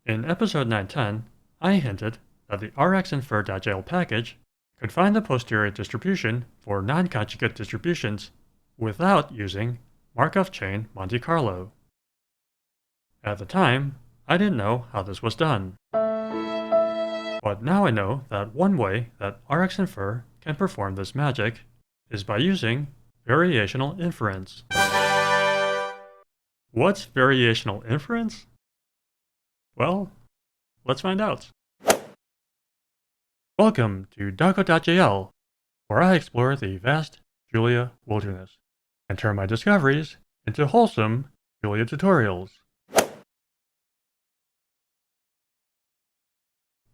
In episode 910, I hinted that the rxinfer.jl package could find the posterior distribution for non-conjugate distributions without using Markov chain Monte Carlo. At the time, I didn't know how this was done. But now I know that one way that rxinfer can perform this magic is by using variational inference. What's variational inference? Well, let's find out. Welcome to Dago.jl, where I explore the vast Julia wilderness and turn my discoveries into wholesome Julia tutorials.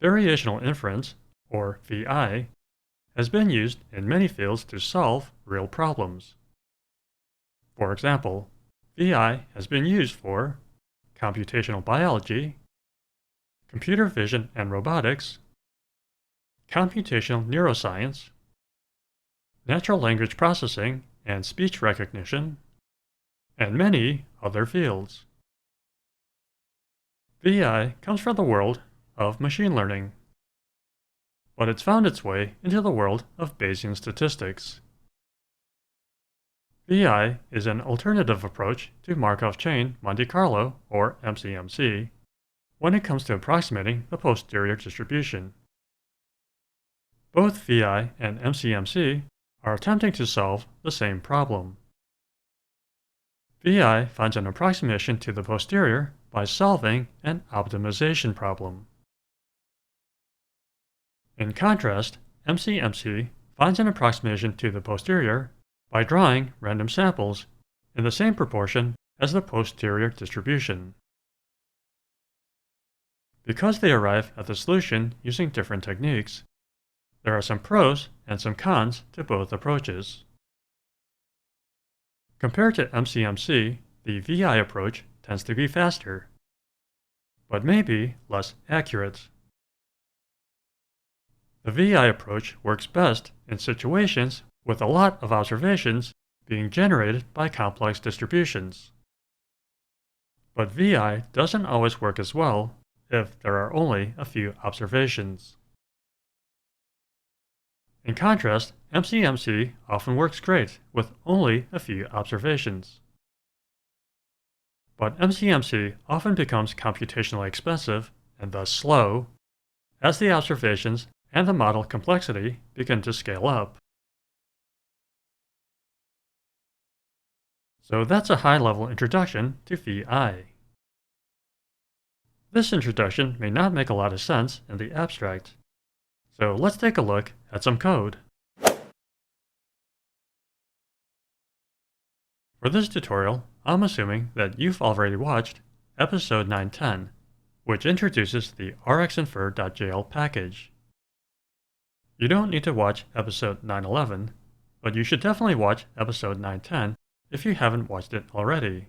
Variational inference, or VI, has been used in many fields to solve real problems. For example, VI has been used for computational biology, computer vision and robotics, computational neuroscience, natural language processing and speech recognition, and many other fields. VI comes from the world of machine learning, but it's found its way into the world of Bayesian statistics. VI is an alternative approach to Markov chain Monte Carlo, or MCMC, when it comes to approximating the posterior distribution. Both VI and MCMC are attempting to solve the same problem. VI finds an approximation to the posterior by solving an optimization problem. In contrast, MCMC finds an approximation to the posterior by drawing random samples in the same proportion as the posterior distribution. Because they arrive at the solution using different techniques, there are some pros and some cons to both approaches. Compared to MCMC, the VI approach tends to be faster, but may be less accurate. The VI approach works best in situations with a lot of observations being generated by complex distributions. But VI doesn't always work as well if there are only a few observations. In contrast, MCMC often works great with only a few observations. But MCMC often becomes computationally expensive and thus slow as the observations and the model complexity begin to scale up. So that's a high-level introduction to VI. This introduction may not make a lot of sense in the abstract, so let's take a look at some code. For this tutorial, I'm assuming that you've already watched episode 910, which introduces the rxinfer.jl package. You don't need to watch episode 911, but you should definitely watch episode 910 if you haven't watched it already.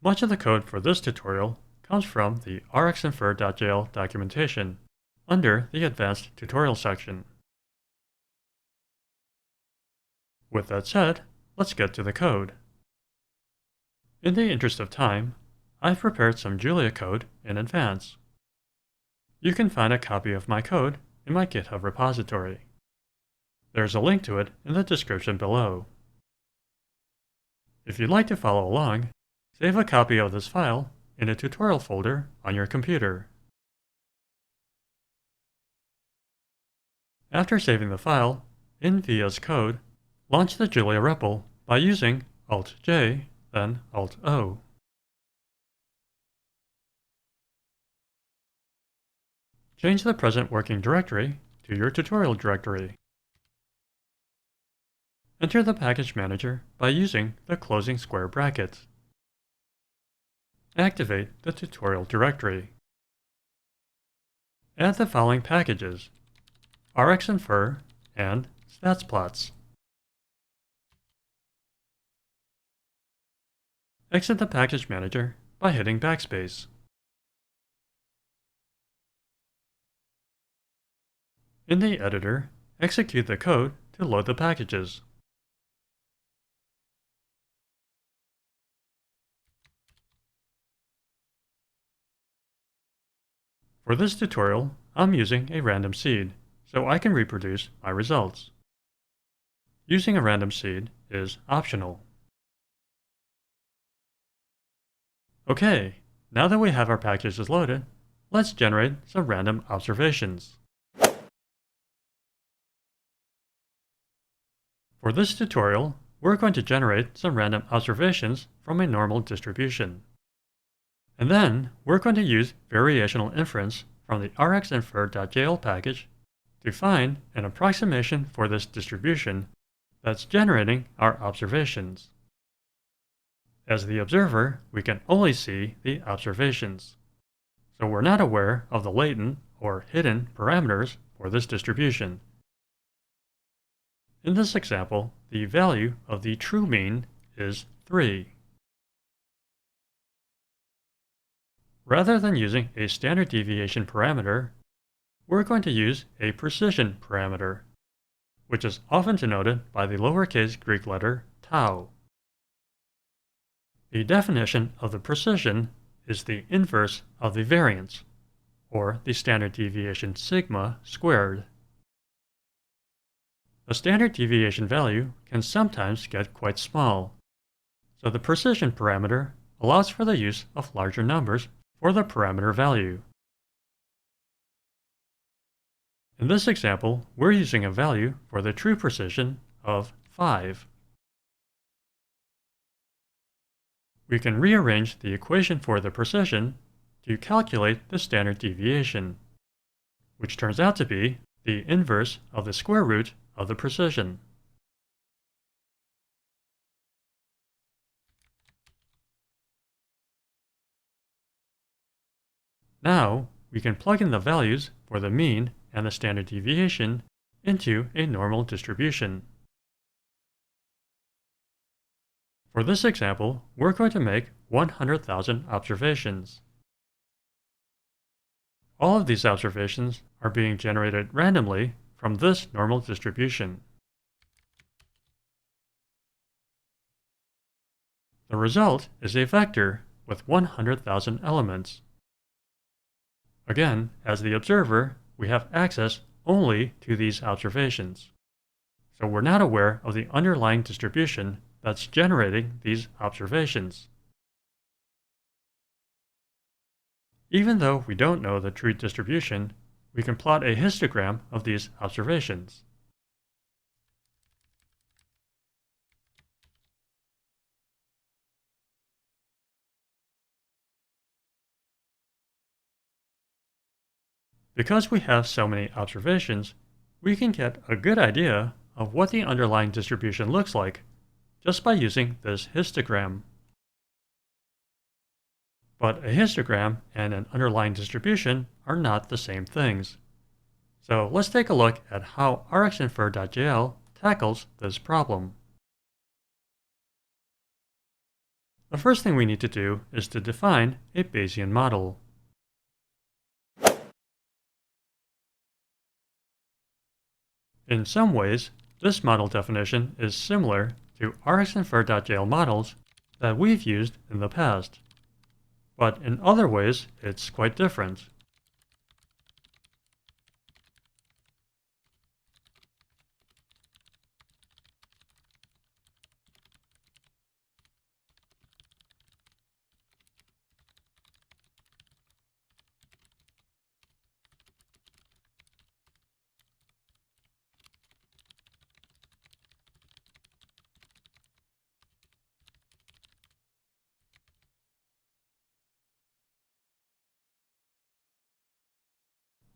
Much of the code for this tutorial comes from the rxinfer.jl documentation under the Advanced Tutorial section. With that said, let's get to the code. In the interest of time, I've prepared some Julia code in advance. You can find a copy of my code in my GitHub repository. There's a link to it in the description below. If you'd like to follow along, save a copy of this file in a tutorial folder on your computer. After saving the file, in VS Code, launch the Julia REPL by using Alt-J, then Alt-O. Change the present working directory to your tutorial directory. Enter the package manager by using the closing square bracket. Activate the tutorial directory. Add the following packages: rxinfer and statsplots. Exit the package manager by hitting backspace. In the editor, execute the code to load the packages. For this tutorial, I'm using a random seed, so I can reproduce my results. Using a random seed is optional. Okay, now that we have our packages loaded, let's generate some random observations. For this tutorial, we're going to generate some random observations from a normal distribution. And then, we're going to use variational inference from the rxinfer.jl package to find an approximation for this distribution that's generating our observations. As the observer, we can only see the observations, so we're not aware of the latent or hidden parameters for this distribution. In this example, the value of the true mean is 3. Rather than using a standard deviation parameter, we're going to use a precision parameter, which is often denoted by the lowercase Greek letter tau. The definition of the precision is the inverse of the variance, or the standard deviation sigma squared. The standard deviation value can sometimes get quite small, so the precision parameter allows for the use of larger numbers for the parameter value. In this example, we're using a value for the true precision of 5. We can rearrange the equation for the precision to calculate the standard deviation, which turns out to be the inverse of the square root of the precision. Now, we can plug in the values for the mean and the standard deviation into a normal distribution. For this example, we're going to make 100,000 observations. All of these observations are being generated randomly from this normal distribution. The result is a vector with 100,000 elements. Again, as the observer, we have access only to these observations, so we're not aware of the underlying distribution that's generating these observations. Even though we don't know the true distribution, we can plot a histogram of these observations. Because we have so many observations, we can get a good idea of what the underlying distribution looks like just by using this histogram. But a histogram and an underlying distribution are not the same things. So let's take a look at how rxinfer.jl tackles this problem. The first thing we need to do is to define a Bayesian model. In some ways, this model definition is similar to rxinfer.jl models that we've used in the past. But in other ways, it's quite different.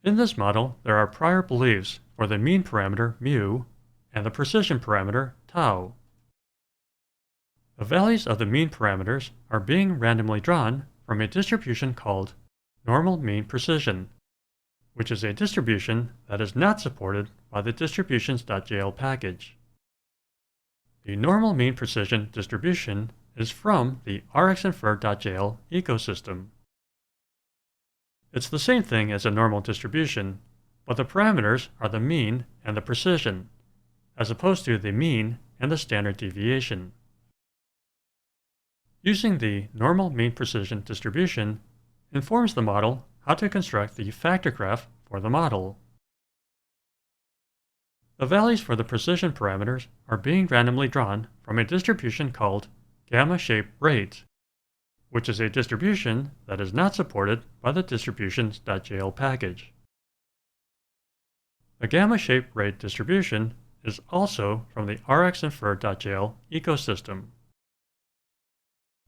In this model, there are prior beliefs for the mean parameter mu and the precision parameter tau. The values of the mean parameters are being randomly drawn from a distribution called normal mean precision, which is a distribution that is not supported by the distributions.jl package. The normal mean precision distribution is from the rxinfer.jl ecosystem. It's the same thing as a normal distribution, but the parameters are the mean and the precision, as opposed to the mean and the standard deviation. Using the normal mean precision distribution informs the model how to construct the factor graph for the model. The values for the precision parameters are being randomly drawn from a distribution called gamma-shape rate, which is a distribution that is not supported by the distributions.jl package. The gamma-shape rate distribution is also from the rxinfer.jl ecosystem.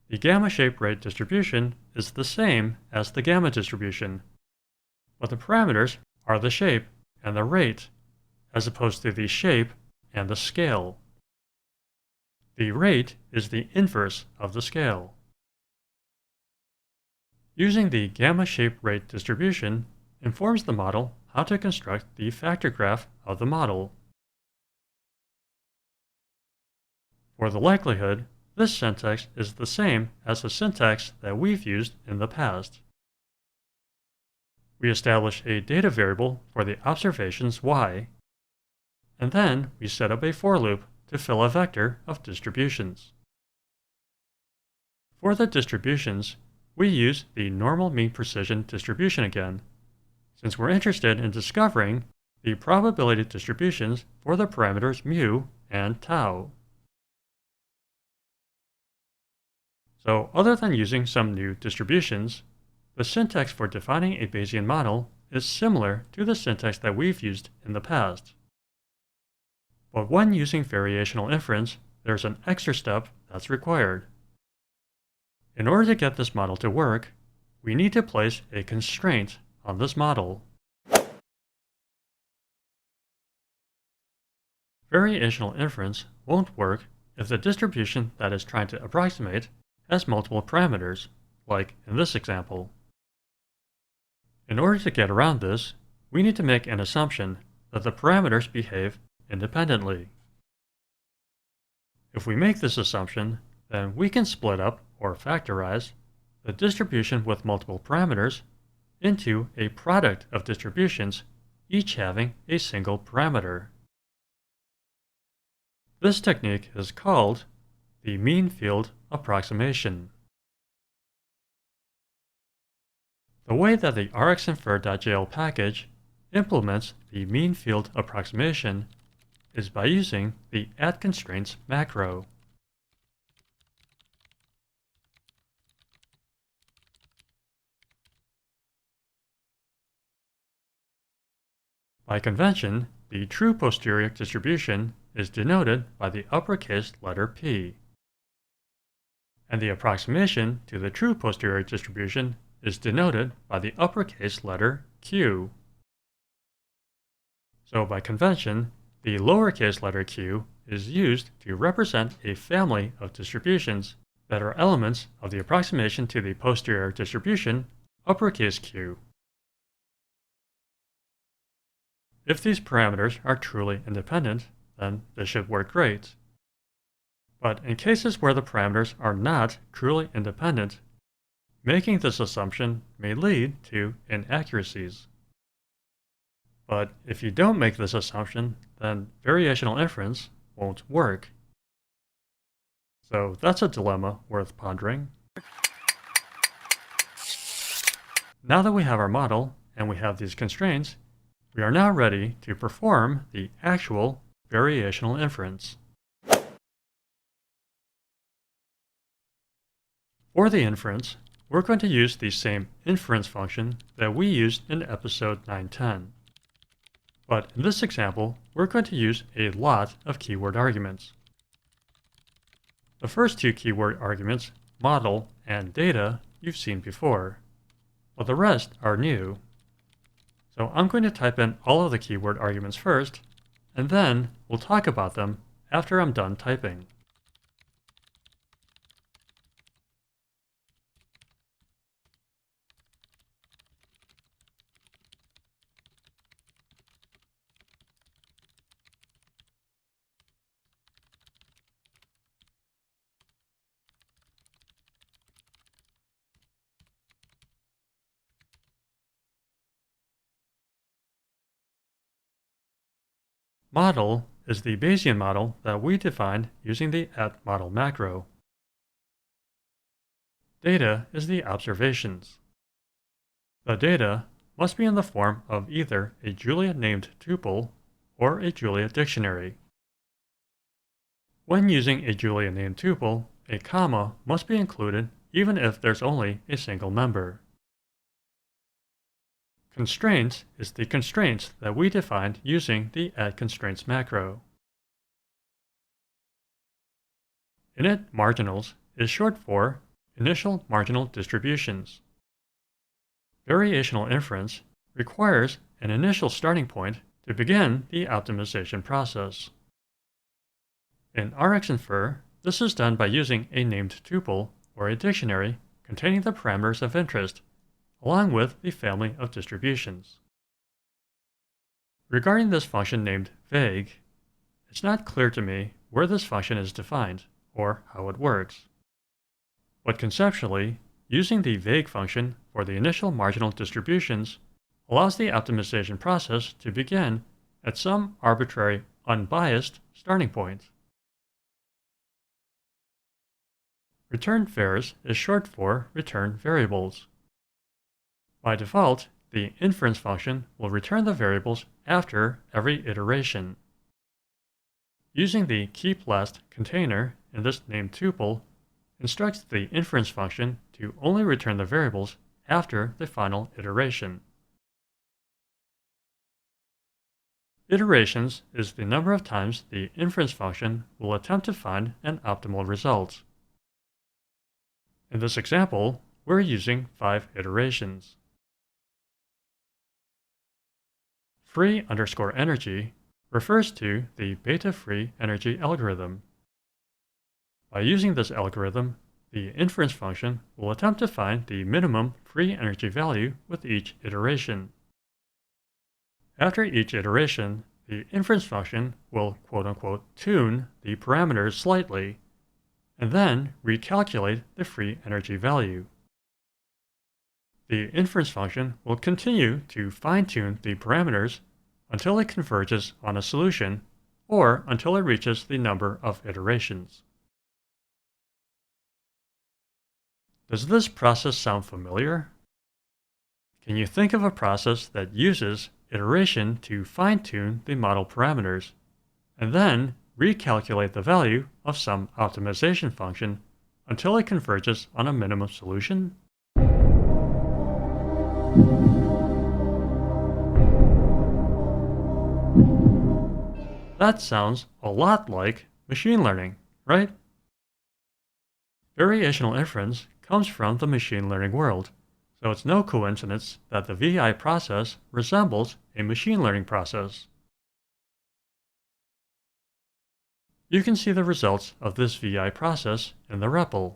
The gamma-shape rate distribution is the same as the gamma distribution, but the parameters are the shape and the rate, as opposed to the shape and the scale. The rate is the inverse of the scale. Using the gamma-shape rate distribution informs the model how to construct the factor graph of the model. For the likelihood, this syntax is the same as the syntax that we've used in the past. We establish a data variable for the observations y, and then we set up a for loop to fill a vector of distributions. For the distributions, we use the normal mean precision distribution again, since we're interested in discovering the probability distributions for the parameters mu and tau. So other than using some new distributions, the syntax for defining a Bayesian model is similar to the syntax that we've used in the past. But when using variational inference, there's an extra step that's required. In order to get this model to work, we need to place a constraint on this model. Variational inference won't work if the distribution that is trying to approximate has multiple parameters, like in this example. In order to get around this, we need to make an assumption that the parameters behave independently. If we make this assumption, then we can split up, or factorize, the distribution with multiple parameters into a product of distributions, each having a single parameter. This technique is called the mean field approximation. The way that the rxinfer.jl package implements the mean field approximation is by using the addConstraints macro. By convention, the true posterior distribution is denoted by the uppercase letter P, and the approximation to the true posterior distribution is denoted by the uppercase letter Q. So by convention, the lowercase letter q is used to represent a family of distributions that are elements of the approximation to the posterior distribution, uppercase Q. If these parameters are truly independent, then this should work great. But in cases where the parameters are not truly independent, making this assumption may lead to inaccuracies. But if you don't make this assumption, then variational inference won't work. So that's a dilemma worth pondering. Now that we have our model and we have these constraints, we are now ready to perform the actual variational inference. For the inference, we're going to use the same inference function that we used in episode 910. But in this example, we're going to use a lot of keyword arguments. The first two keyword arguments, model and data, you've seen before, but the rest are new. So I'm going to type in all of the keyword arguments first, and then we'll talk about them after I'm done typing. Model is the Bayesian model that we defined using the @model macro. Data is the observations. The data must be in the form of either a Julia-named tuple or a Julia dictionary. When using a Julia-named tuple, a comma must be included even if there's only a single member. Constraints is the constraints that we defined using the addConstraints macro. Init marginals is short for initial marginal distributions. Variational inference requires an initial starting point to begin the optimization process. In RxInfer, this is done by using a named tuple or a dictionary containing the parameters of interest, along with the family of distributions. Regarding this function named vague, it's not clear to me where this function is defined or how it works. But conceptually, using the vague function for the initial marginal distributions allows the optimization process to begin at some arbitrary, unbiased starting point. Return vars is short for return variables. By default, the inference function will return the variables after every iteration. Using the keepLast container in this named tuple instructs the inference function to only return the variables after the final iteration. Iterations is the number of times the inference function will attempt to find an optimal result. In this example, we're using 5 iterations. Free_energy refers to the beta free energy algorithm. By using this algorithm, the inference function will attempt to find the minimum free energy value with each iteration. After each iteration, the inference function will quote-unquote tune the parameters slightly, and then recalculate the free energy value. The inference function will continue to fine-tune the parameters until it converges on a solution or until it reaches the number of iterations. Does this process sound familiar? Can you think of a process that uses iteration to fine-tune the model parameters, and then recalculate the value of some optimization function until it converges on a minimum solution? That sounds a lot like machine learning, right? Variational inference comes from the machine learning world, so it's no coincidence that the VI process resembles a machine learning process. You can see the results of this VI process in the REPL.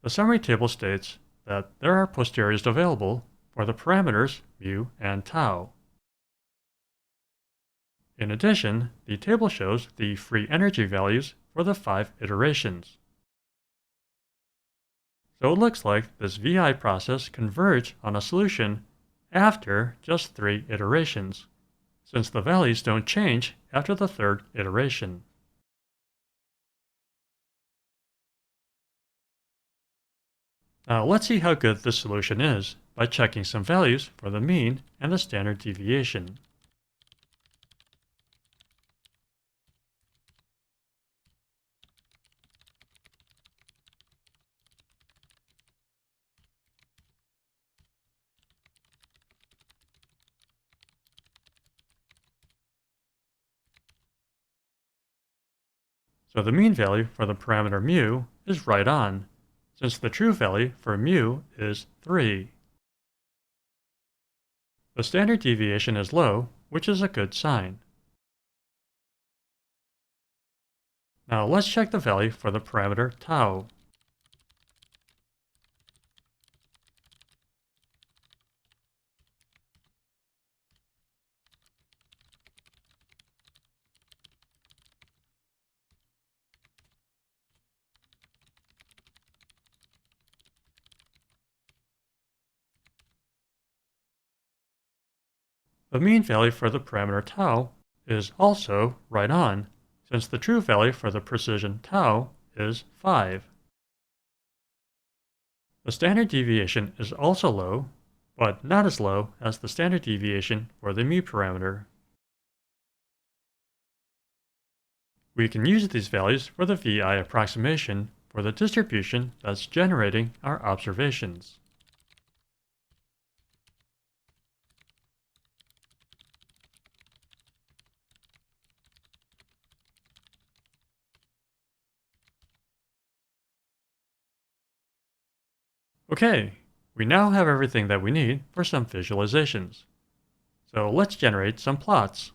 The summary table states that there are posteriors available for the parameters mu and tau. In addition, the table shows the free energy values for the 5 iterations. So it looks like this VI process converged on a solution after just 3 iterations, since the values don't change after the 3rd iteration. Now let's see how good this solution is by checking some values for the mean and the standard deviation. So the mean value for the parameter mu is right on, since the true value for mu is 3. The standard deviation is low, which is a good sign. Now let's check the value for the parameter tau. The mean value for the parameter tau is also right on, since the true value for the precision tau is 5. The standard deviation is also low, but not as low as the standard deviation for the mu parameter. We can use these values for the VI approximation for the distribution that's generating our observations. Okay, we now have everything that we need for some visualizations. So let's generate some plots.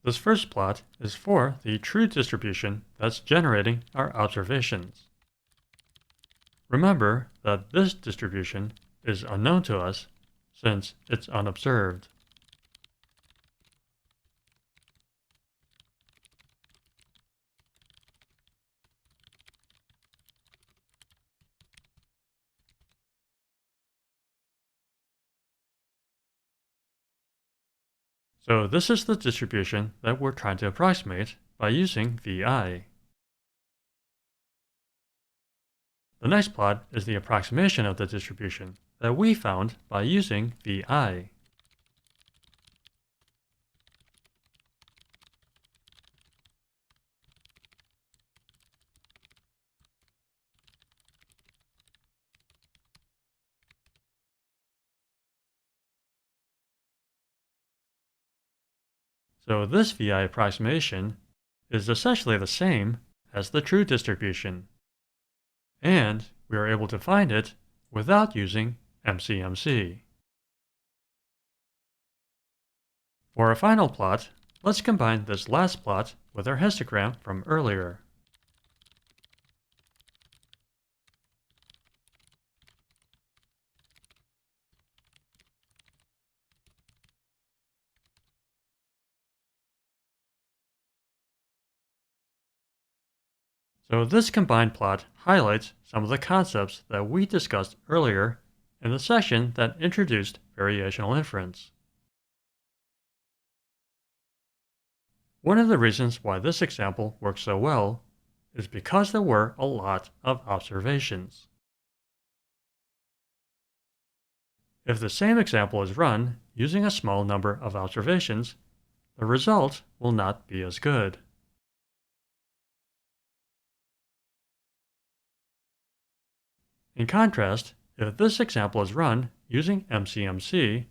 This first plot is for the true distribution that's generating our observations. Remember that this distribution is unknown to us since it's unobserved. So this is the distribution that we're trying to approximate by using VI. The next plot is the approximation of the distribution that we found by using VI. So this VI approximation is essentially the same as the true distribution. And we are able to find it without using MCMC. For our final plot, let's combine this last plot with our histogram from earlier. So this combined plot highlights some of the concepts that we discussed earlier in the session that introduced variational inference. One of the reasons why this example works so well is because there were a lot of observations. If the same example is run using a small number of observations, the result will not be as good. In contrast, if this example is run using MCMC,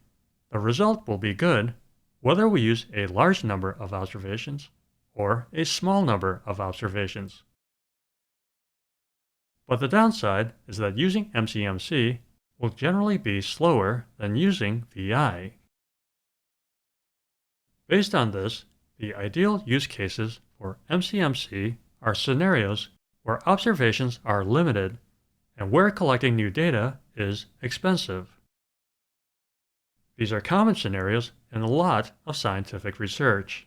the result will be good whether we use a large number of observations or a small number of observations. But the downside is that using MCMC will generally be slower than using VI. Based on this, the ideal use cases for MCMC are scenarios where observations are limited and where collecting new data is expensive. These are common scenarios in a lot of scientific research.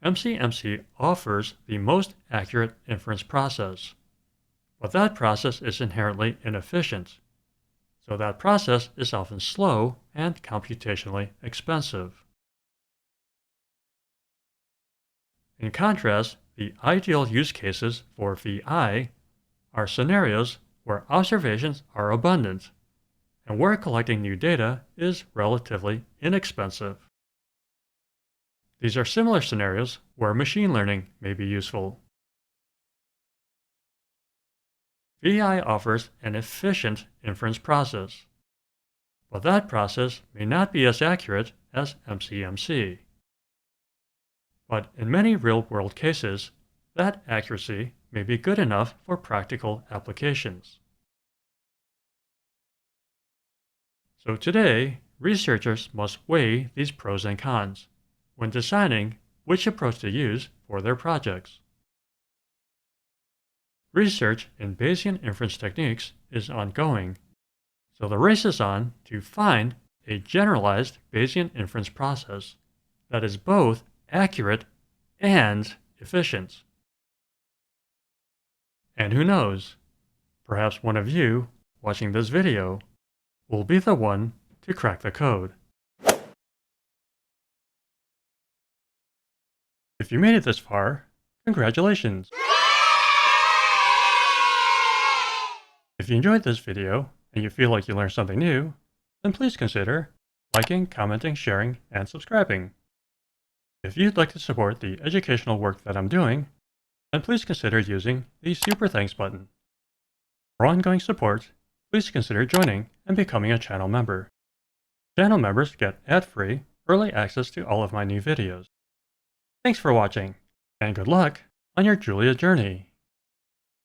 MCMC offers the most accurate inference process, but that process is inherently inefficient, so that process is often slow and computationally expensive. In contrast, the ideal use cases for VI are scenarios where observations are abundant and where collecting new data is relatively inexpensive. These are similar scenarios where machine learning may be useful. VI offers an efficient inference process, but that process may not be as accurate as MCMC. But in many real-world cases, that accuracy may be good enough for practical applications. So today, researchers must weigh these pros and cons when deciding which approach to use for their projects. Research in Bayesian inference techniques is ongoing, so the race is on to find a generalized Bayesian inference process that is both accurate and efficient. And who knows, perhaps one of you watching this video will be the one to crack the code. If you made it this far, Congratulations! If you enjoyed this video and you feel like you learned something new, then please consider liking, commenting, sharing, and subscribing. If you'd like to support the educational work that I'm doing, then please consider using the Super Thanks button. For ongoing support, please consider joining and becoming a channel member. Channel members get ad-free, early access to all of my new videos. Thanks for watching, and good luck on your Julia journey!